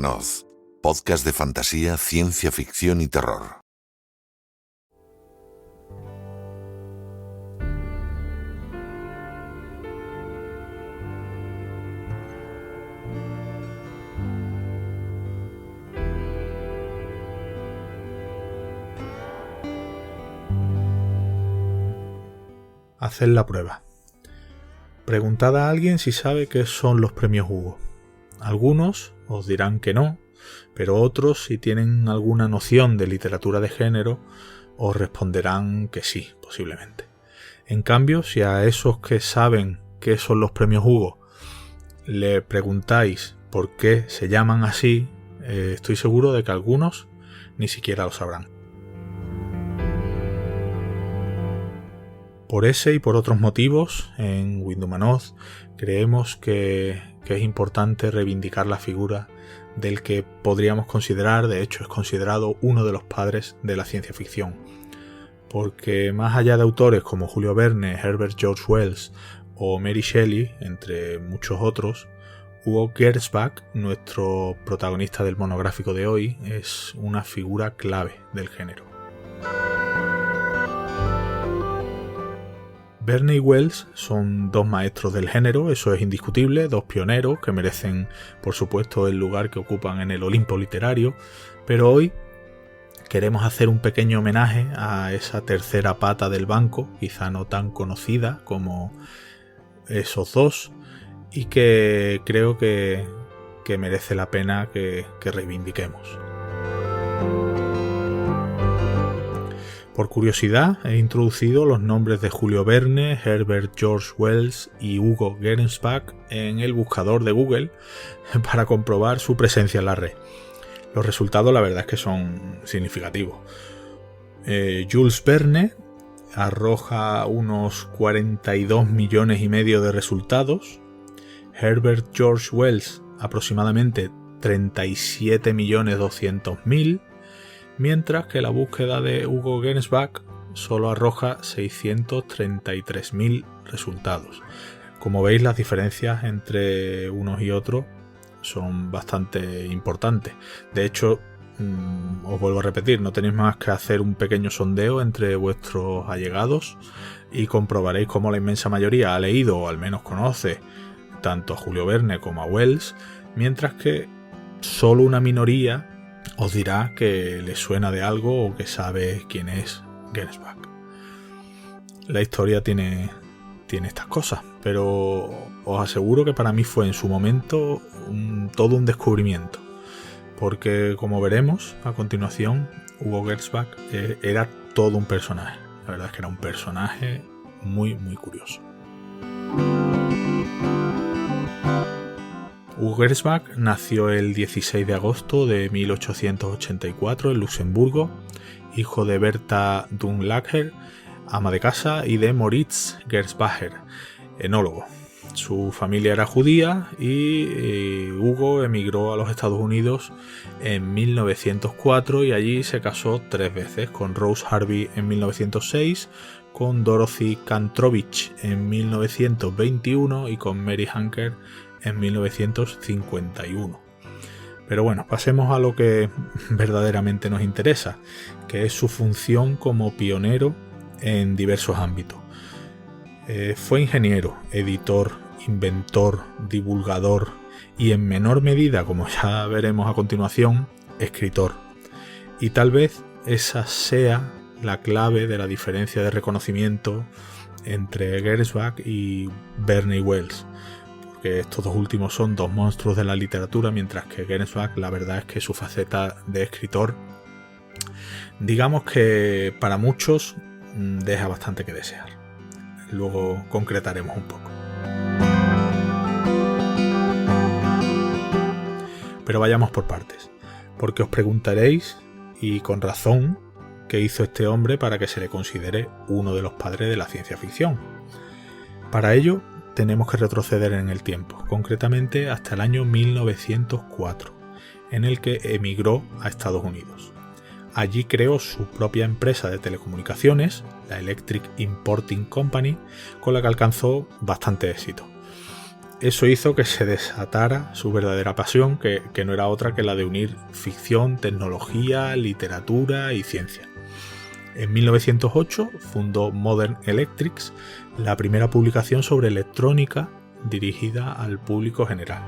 Windumanoz, podcast de fantasía, ciencia ficción y terror. Haced la prueba. Preguntad a alguien si sabe qué son los premios Hugo. Algunos os dirán que no, pero otros, si tienen alguna noción de literatura de género, os responderán que sí, posiblemente. En cambio, si a esos que saben qué son los premios Hugo le preguntáis por qué se llaman así, estoy seguro de que algunos ni siquiera lo sabrán. Por ese y por otros motivos, en Windumanoz creemos que es importante reivindicar la figura del que podríamos considerar, de hecho es considerado uno de los padres de la ciencia ficción. Porque más allá de autores como Julio Verne, Herbert George Wells o Mary Shelley, entre muchos otros, Hugo Gernsback, nuestro protagonista del monográfico de hoy, es una figura clave del género. Verne y Wells son dos maestros del género, eso es indiscutible, dos pioneros que merecen, por supuesto, el lugar que ocupan en el Olimpo literario, pero hoy queremos hacer un pequeño homenaje a esa tercera pata del banco, quizá no tan conocida como esos dos, y que creo que merece la pena que reivindiquemos. Por curiosidad, he introducido los nombres de Julio Verne, Herbert George Wells y Hugo Gernsback en el buscador de Google para comprobar su presencia en la red. Los resultados, la verdad es que son significativos. Jules Verne arroja unos 42 millones y medio de resultados. Herbert George Wells aproximadamente 37.200.000. Mientras que la búsqueda de Hugo Gernsback solo arroja 633.000 resultados. Como veis, las diferencias entre unos y otros son bastante importantes. De hecho, os vuelvo a repetir, no tenéis más que hacer un pequeño sondeo entre vuestros allegados y comprobaréis cómo la inmensa mayoría ha leído o al menos conoce tanto a Julio Verne como a Wells, mientras que solo una minoría os dirá que le suena de algo o que sabe quién es Gernsback. La historia tiene estas cosas, pero os aseguro que para mí fue en su momento todo un descubrimiento, porque como veremos a continuación, Hugo Gernsback era todo un personaje. La verdad es que era un personaje muy muy curioso. Hugo Gernsback nació el 16 de agosto de 1884 en Luxemburgo, hijo de Bertha Dunlacher, ama de casa, y de Moritz Gersbacher, enólogo. Su familia era judía y Hugo emigró a los Estados Unidos en 1904 y allí se casó 3 veces, con Rose Harvey en 1906, con Dorothy Kantrovich en 1921 y con Mary Hanker en 1951. Pero bueno, pasemos a lo que verdaderamente nos interesa, que es su función como pionero en diversos ámbitos. Fue ingeniero, editor, inventor, divulgador y en menor medida, como ya veremos a continuación, escritor. Y tal vez esa sea la clave de la diferencia de reconocimiento entre Gernsback y Verne y Wells. Que estos dos últimos son dos monstruos de la literatura, mientras que Gernsback, la verdad es que su faceta de escritor, digamos que para muchos deja bastante que desear. Luego concretaremos un poco. Pero vayamos por partes, porque os preguntaréis, y con razón, qué hizo este hombre para que se le considere uno de los padres de la ciencia ficción. Para ello, tenemos que retroceder en el tiempo, concretamente hasta el año 1904, en el que emigró a Estados Unidos. Allí creó su propia empresa de telecomunicaciones, la Electric Importing Company, con la que alcanzó bastante éxito. Eso hizo que se desatara su verdadera pasión, que no era otra que la de unir ficción, tecnología, literatura y ciencia. En 1908 fundó Modern Electrics, la primera publicación sobre electrónica dirigida al público general.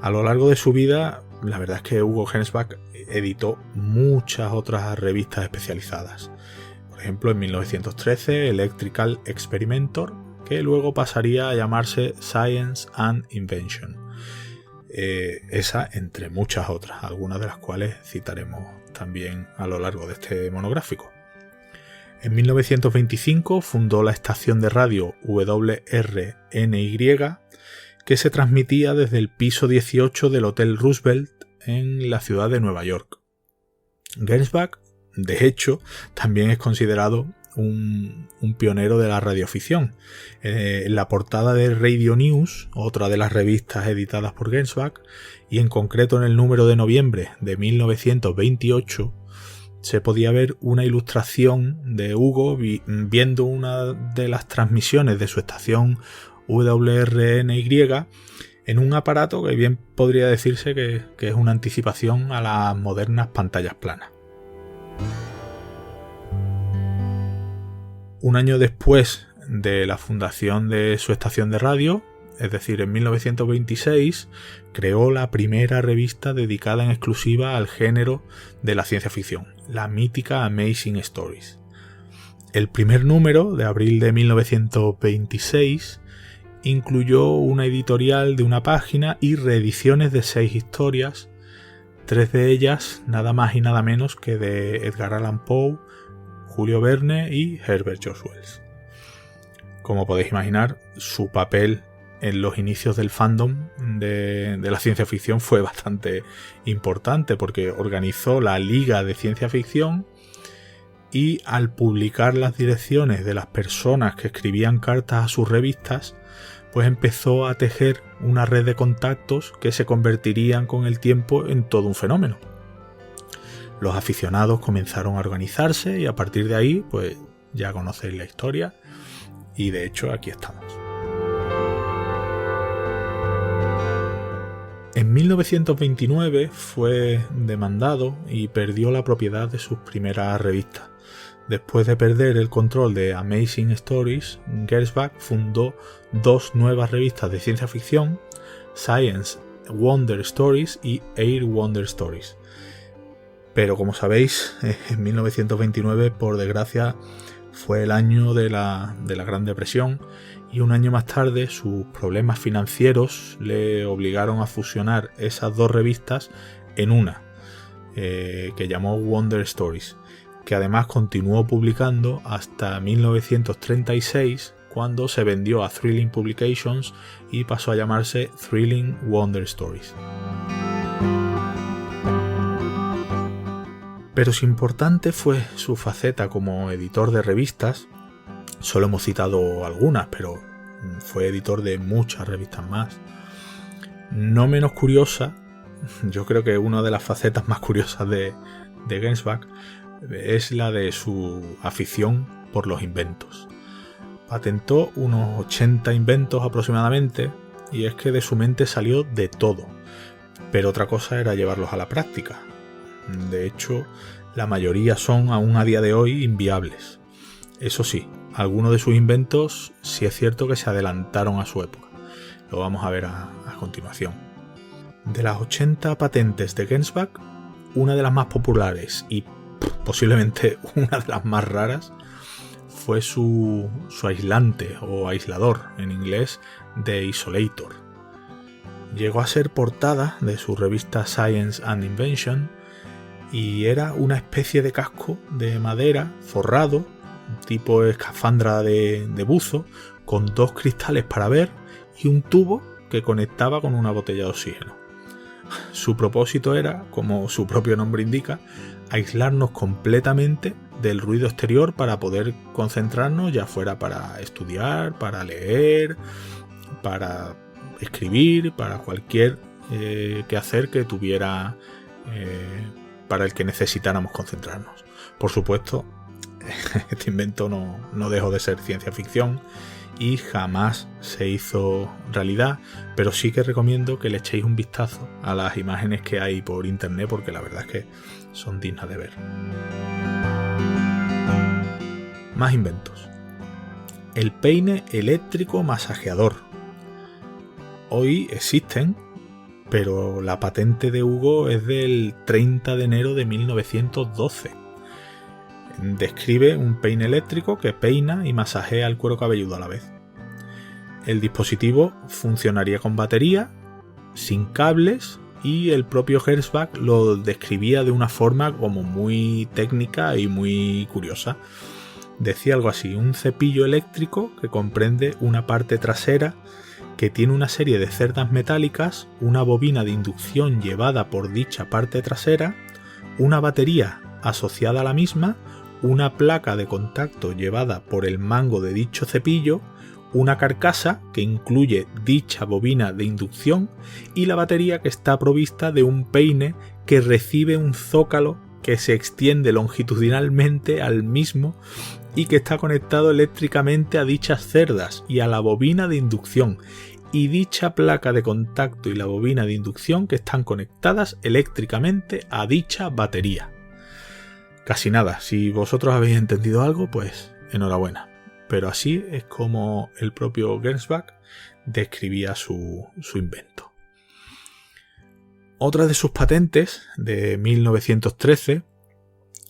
A lo largo de su vida, la verdad es que Hugo Gernsback editó muchas otras revistas especializadas. Por ejemplo, en 1913, Electrical Experimenter, que luego pasaría a llamarse Science and Invention. Esa entre muchas otras, algunas de las cuales citaremos también a lo largo de este monográfico. En 1925 fundó la estación de radio WRNY, que se transmitía desde el piso 18 del Hotel Roosevelt en la ciudad de Nueva York. Gernsback, de hecho, también es considerado un pionero de la radioficción. En la portada de Radio News, otra de las revistas editadas por Gernsback, y en concreto en el número de noviembre de 1928, se podía ver una ilustración de Hugo viendo una de las transmisiones de su estación WRNY en un aparato que bien podría decirse que es una anticipación a las modernas pantallas planas. Un año después de la fundación de su estación de radio, es decir, en 1926, creó la primera revista dedicada en exclusiva al género de la ciencia ficción, la mítica Amazing Stories. El primer número, de abril de 1926, incluyó una editorial de una página y reediciones de 6 historias, 3 de ellas nada más y nada menos que de Edgar Allan Poe, Julio Verne y Herbert George Wells. Como podéis imaginar, su papel en los inicios del fandom de la ciencia ficción fue bastante importante, porque organizó la Liga de Ciencia Ficción y al publicar las direcciones de las personas que escribían cartas a sus revistas, pues empezó a tejer una red de contactos que se convertirían con el tiempo en todo un fenómeno. Los aficionados comenzaron a organizarse y a partir de ahí, pues ya conocéis la historia y de hecho aquí estamos. En 1929 fue demandado y perdió la propiedad de sus primeras revistas. Después de perder el control de Amazing Stories, Gernsback fundó 2 nuevas revistas de ciencia ficción, Science Wonder Stories y Air Wonder Stories. Pero como sabéis, en 1929, por desgracia, fue el año de la Gran Depresión y un año más tarde sus problemas financieros le obligaron a fusionar esas 2 revistas en una, que llamó Wonder Stories, que además continuó publicando hasta 1936, cuando se vendió a Thrilling Publications y pasó a llamarse Thrilling Wonder Stories. Pero su importante fue su faceta como editor de revistas. Solo hemos citado algunas, pero fue editor de muchas revistas más. No menos curiosa, yo creo que una de las facetas más curiosas de Gernsback es la de su afición por los inventos. Patentó unos 80 inventos aproximadamente, y es que de su mente salió de todo, pero otra cosa era llevarlos a la práctica. De hecho, la mayoría son aún a día de hoy inviables. Eso sí, algunos de sus inventos sí es cierto que se adelantaron a su época. Lo vamos a ver a continuación. De las 80 patentes de Gernsback, una de las más populares y posiblemente una de las más raras fue su aislante o aislador, en inglés, de Isolator. Llegó a ser portada de su revista Science and Invention y era una especie de casco de madera forrado, tipo escafandra de buzo, con 2 cristales para ver y un tubo que conectaba con una botella de oxígeno. Su propósito era, como su propio nombre indica, aislarnos completamente del ruido exterior para poder concentrarnos, ya fuera para estudiar, para leer, para escribir, para cualquier quehacer que tuviera, para el que necesitáramos concentrarnos. Por supuesto, este invento no dejó de ser ciencia ficción y jamás se hizo realidad, pero sí que recomiendo que le echéis un vistazo a las imágenes que hay por internet, porque la verdad es que son dignas de ver. Más inventos. El peine eléctrico masajeador. Hoy existen, pero la patente de Hugo es del 30 de enero de 1912. Describe un peine eléctrico que peina y masajea el cuero cabelludo a la vez. El dispositivo funcionaría con batería, sin cables, y el propio Gernsback lo describía de una forma como muy técnica y muy curiosa. Decía algo así: un cepillo eléctrico que comprende una parte trasera que tiene una serie de cerdas metálicas, una bobina de inducción llevada por dicha parte trasera, una batería asociada a la misma, una placa de contacto llevada por el mango de dicho cepillo, una carcasa que incluye dicha bobina de inducción y la batería, que está provista de un peine que recibe un zócalo que se extiende longitudinalmente al mismo y que está conectado eléctricamente a dichas cerdas y a la bobina de inducción, y dicha placa de contacto y la bobina de inducción que están conectadas eléctricamente a dicha batería. Casi nada. Si vosotros habéis entendido algo, pues enhorabuena. Pero así es como el propio Gernsback describía su invento. Otra de sus patentes, de 1913,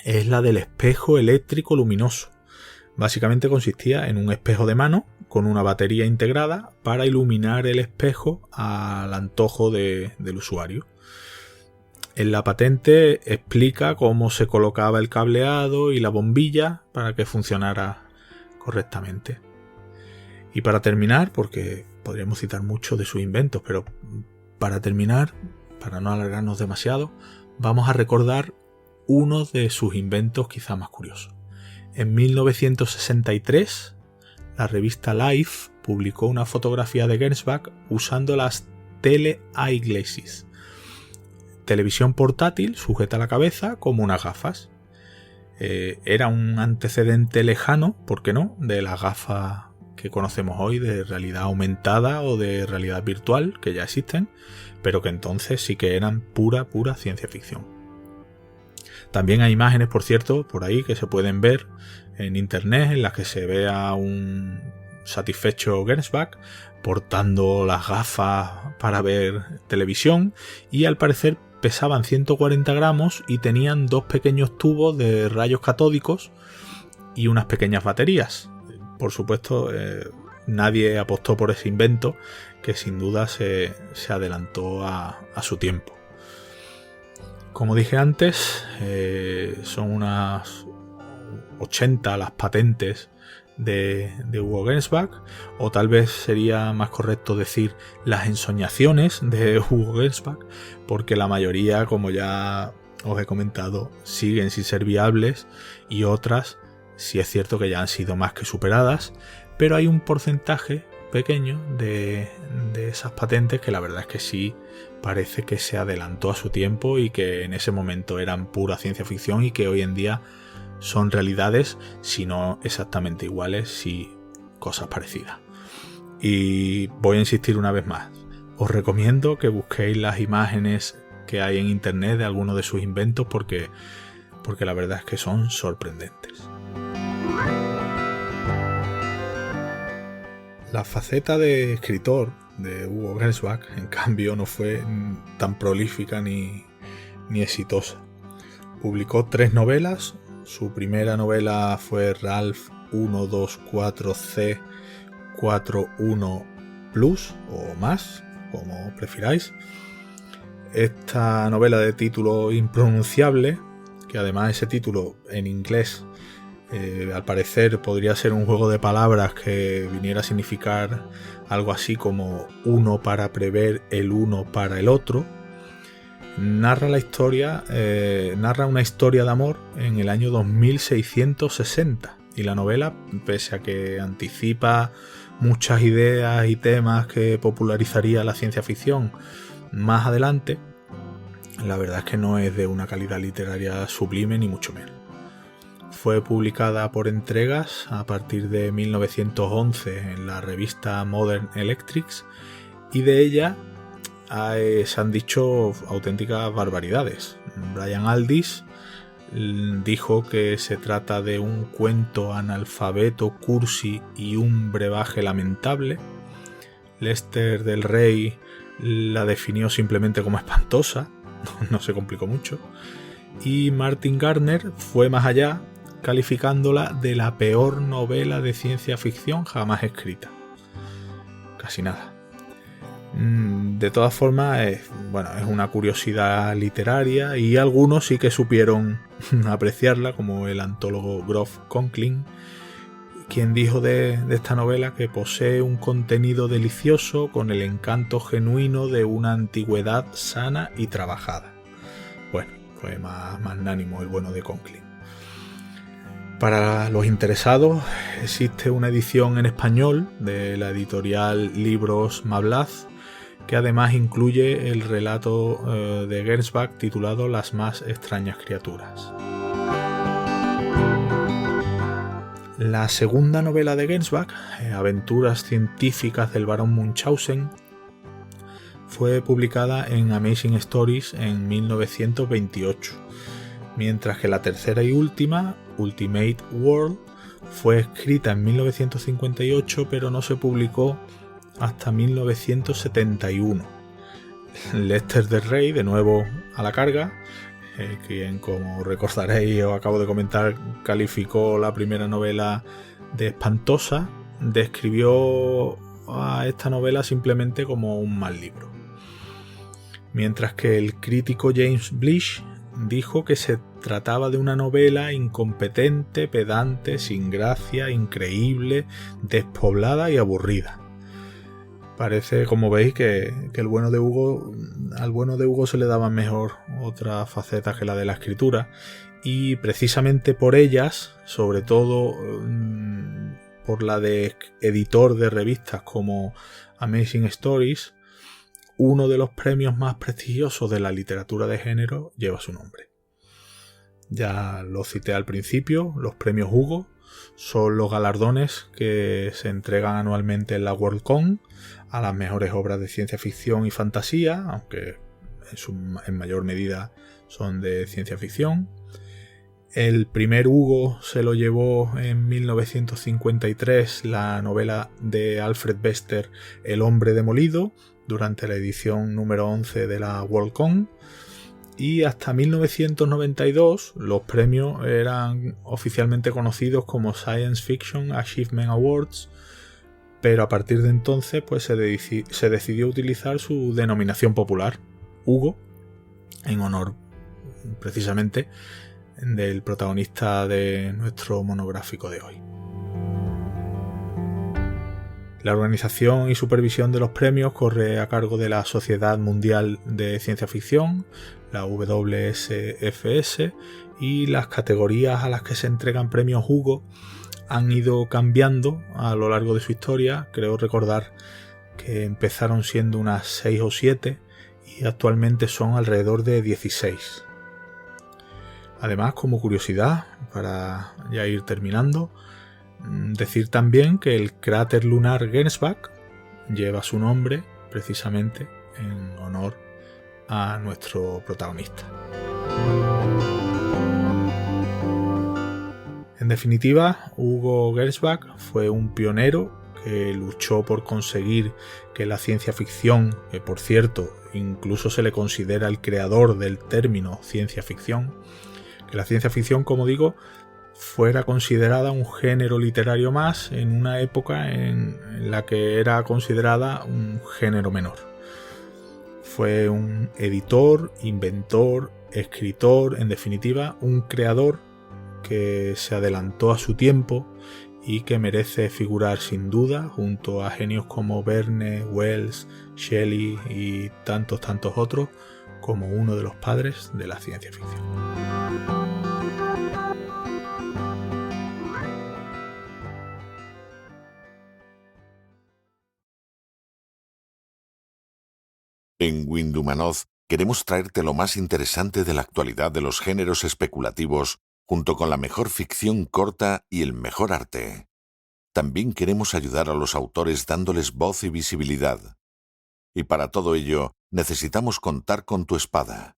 es la del espejo eléctrico luminoso. Básicamente consistía en un espejo de mano con una batería integrada para iluminar el espejo al antojo del usuario. En la patente explica cómo se colocaba el cableado y la bombilla para que funcionara correctamente. Y para terminar, porque podríamos citar mucho de sus inventos, pero para terminar, para no alargarnos demasiado, vamos a recordar uno de sus inventos quizá más curiosos. En 1963, la revista Life publicó una fotografía de Gernsback usando las tele-eyeglasses, televisión portátil sujeta a la cabeza como unas gafas. Era un antecedente lejano, ¿por qué no?, de las gafas que conocemos hoy de realidad aumentada o de realidad virtual, que ya existen, pero que entonces sí que eran pura ciencia ficción. También hay imágenes, por cierto, por ahí que se pueden ver en internet, en las que se ve a un satisfecho Gernsback portando las gafas para ver televisión, y al parecer pesaban 140 gramos y tenían dos pequeños tubos de rayos catódicos y unas pequeñas baterías. Por supuesto, nadie apostó por ese invento, que sin duda se adelantó a su tiempo. Como dije antes, son unas 80 las patentes de Hugo Gernsback, o tal vez sería más correcto decir las ensoñaciones de Hugo Gernsback, porque la mayoría, como ya os he comentado, siguen sin ser viables, y otras sí es cierto que ya han sido más que superadas, pero hay un porcentaje pequeño de esas patentes que la verdad es que sí parece que se adelantó a su tiempo y que en ese momento eran pura ciencia ficción y que hoy en día son realidades, si no exactamente iguales, sí cosas parecidas. Y voy a insistir una vez más, os recomiendo que busquéis las imágenes que hay en internet de algunos de sus inventos, porque la verdad es que son sorprendentes. La faceta de escritor de Hugo Gernsback, en cambio, no fue tan prolífica ni exitosa. Publicó 3 novelas. Su primera novela fue Ralph 124C 41 Plus o más, como prefiráis. Esta novela de título impronunciable, que además ese título en inglés al parecer podría ser un juego de palabras que viniera a significar algo así como uno para prever el uno para el otro, narra una historia de amor en el año 2660, y la novela, pese a que anticipa muchas ideas y temas que popularizaría la ciencia ficción más adelante, la verdad es que no es de una calidad literaria sublime ni mucho menos. fue publicada por entregas a partir de 1911 en la revista Modern Electrics, y de ella se han dicho auténticas barbaridades. Brian Aldiss dijo que se trata de un cuento analfabeto, cursi y un brebaje lamentable. Lester del Rey la definió simplemente como espantosa, no se complicó mucho, y Martin Gardner fue más allá, calificándola de la peor novela de ciencia ficción jamás escrita. Casi nada. De todas formas, es una curiosidad literaria, y algunos sí que supieron apreciarla, como el antólogo Groff Conklin, quien dijo de esta novela que posee un contenido delicioso con el encanto genuino de una antigüedad sana y trabajada. Bueno, fue más magnánimo el bueno de Conklin. Para los interesados, existe una edición en español de la editorial Libros Mablaz, que además incluye el relato de Gernsback titulado Las más extrañas criaturas. La segunda novela de Gernsback, Aventuras científicas del barón Munchausen, fue publicada en Amazing Stories en 1928, mientras que la tercera y última, Ultimate World, fue escrita en 1958 pero no se publicó hasta 1971. Lester del Rey, de nuevo a la carga, quien, como recordaréis o acabo de comentar, calificó la primera novela de espantosa, describió a esta novela simplemente como un mal libro. Mientras que el crítico James Blish dijo que se trataba de una novela incompetente, pedante, sin gracia, increíble, despoblada y aburrida. Parece, como veis, que al bueno de Hugo se le daban mejor otras facetas que la de la escritura, y precisamente por ellas, sobre todo por la de editor de revistas como Amazing Stories, uno de los premios más prestigiosos de la literatura de género lleva su nombre. Ya lo cité al principio, los premios Hugo son los galardones que se entregan anualmente en la Worldcon a las mejores obras de ciencia ficción y fantasía, aunque en mayor medida son de ciencia ficción. El primer Hugo se lo llevó en 1953 la novela de Alfred Bester El hombre demolido, durante la edición número 11 de la Worldcon, y hasta 1992 los premios eran oficialmente conocidos como Science Fiction Achievement Awards, pero a partir de entonces pues se decidió utilizar su denominación popular, Hugo, en honor precisamente del protagonista de nuestro monográfico de hoy. La organización y supervisión de los premios corre a cargo de la Sociedad Mundial de Ciencia Ficción, la WSFS, y las categorías a las que se entregan premios Hugo han ido cambiando a lo largo de su historia. Creo recordar que empezaron siendo unas 6 o 7 y actualmente son alrededor de 16. Además, como curiosidad, para ya ir terminando, decir también que el cráter lunar Gernsback lleva su nombre precisamente en honor a nuestro protagonista. En definitiva, Hugo Gernsback fue un pionero que luchó por conseguir que la ciencia ficción, que por cierto incluso se le considera el creador del término ciencia ficción, que la ciencia ficción, como digo, fuera considerada un género literario más en una época en la que era considerada un género menor. Fue un editor, inventor, escritor, en definitiva, un creador que se adelantó a su tiempo y que merece figurar sin duda junto a genios como Verne, Wells, Shelley y tantos otros como uno de los padres de la ciencia ficción. En Windhumanoz queremos traerte lo más interesante de la actualidad de los géneros especulativos junto con la mejor ficción corta y el mejor arte. También queremos ayudar a los autores dándoles voz y visibilidad. Y para todo ello, necesitamos contar con tu espada.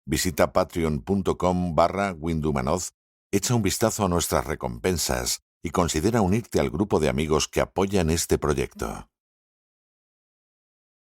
Visita patreon.com/Windhumanoz, echa un vistazo a nuestras recompensas y considera unirte al grupo de amigos que apoyan este proyecto.